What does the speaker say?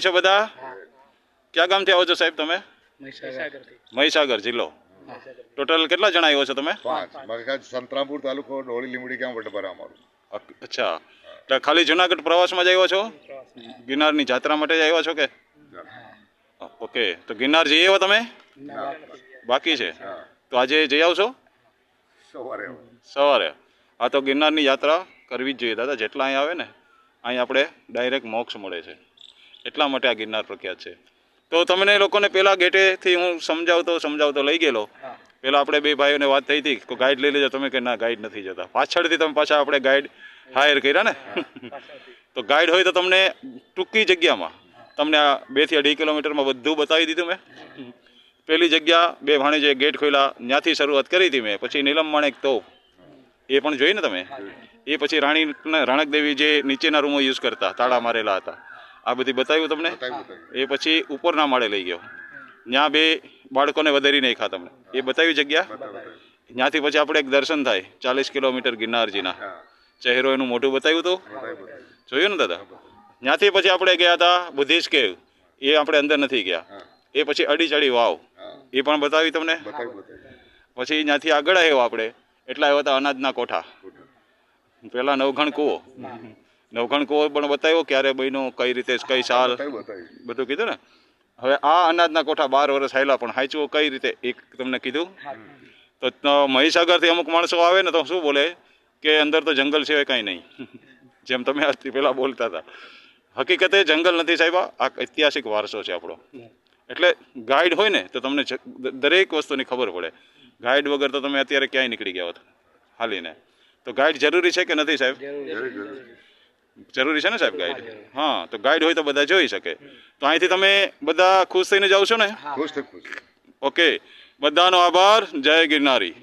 છો બધા? ક્યાં ગામથી આવો છો સાહેબ તમે? મહીસાગર જિલ્લો. ટોટલ કેટલા જણા આવ્યો છો તમે? 5. સંતરામપુર તાલુકો ડોળી લીંબડી ગામ વડપરા અમારું. અચ્છા, એટલે ખાલી જુનાગઢ પ્રવાસમાં જ આવ્યો છો? ગિરનારની જાત્રા માટે જ આવ્યા છો કે? ઓકે, તો ગિરનાર જઈ આવ્યા તમે? બાકી છે, તો આજે જઈ આવશો? સવારે. હા, તો ગિરનારની યાત્રા કરવી જ જોઈએ દાદા. જેટલા અહીં આવે ને અહીં આપણે ડાયરેક્ટ મોક્ષ મળે છે, એટલા માટે આ ગિરનાર પ્રખ્યાત છે. તો તમને લોકોને પેલા ગેટેથી હું સમજાવતો લઈ ગયેલો. પેલા આપણે બે ભાઈઓને વાત થઈ હતી કે ગાઈડ લઈ લેજો, તમે કે ના ગાઈડ નથી જતા. પાછળથી તમે પાછા આપણે ગાઈડ હાયર કર્યા ને. તો ગાઈડ હોય તો તમને ટૂંકી જગ્યામાં તમને આ 2 થી 2.5 કિલોમીટરમાં બધું બતાવી દીધું મેં. પહેલી જગ્યા બે ભાણેજે ગેટ ખોલ્યા, ત્યાંથી શરૂઆત કરી હતી મેં. પછી નીલમ માણેક તોપ એ પણ જોઈ ને તમે. એ પછી રાણક દેવી જે નીચેના રૂમો યુઝ કરતા, તાળા મારેલા હતા, આ બધી બતાવ્યું તમને. એ પછી ઉપરના માળે લઈ ગયો, ત્યાં 2 બાળકોને વધારી નાખ્યા તમને, એ બતાવી જગ્યા. ત્યાંથી પછી આપણે એક દર્શન થાય 40 કિલોમીટર ગિરનારજીના. ચહેરો એનું મોઢું બતાવ્યું હતું, જોયું ને દાદા. ત્યાંથી પછી આપણે ગયા હતા બુદ્ધિસ્ટ કેવ, એ આપણે અંદર નથી ગયા. એ પછી અડીચડી વાવ, એ પણ બતાવી તમને. પછી ત્યાંથી આગળ આવ્યો આપણે એટલા આવ્યા હતા અનાજના કોઠા. પેલા નવઘણ કૂવો પણ બતાવ્યો, ક્યારે બન્યો, કઈ રીતે, કઈ સાલ, બધું કીધું ને. હવે આ અનાજના કોઠા 12 વર્ષ હાલ્યા, પણ હાચવો કઈ રીતે એક તમને કીધું. તો મહીસાગરથી અમુક માણસો આવે ને તો શું બોલે કે અંદર તો જંગલ સિવાય કાંઈ નહીં, જેમ તમે આજથી પહેલાં બોલતા હતા. હકીકતે જંગલ નથી સાહેબ, આ ઐતિહાસિક વારસો છે આપણો. એટલે ગાઈડ હોય ને તો તમને દરેક વસ્તુની ખબર પડે. ગાઈડ વગર તો તમે અત્યારે ક્યાંય નીકળી ગયા હોત હાલીને. તો ગાઈડ જરૂરી છે કે નથી સાહેબ? જરૂરી છે ને સાહેબ ગાઈડ. હા, તો ગાઈડ હોય તો બધા જોઈ શકે. તો અહીંથી તમે બધા ખુશ થઈને જાઓ છો ને? ઓકે, બધાનો આભાર. જય ગિરનારી.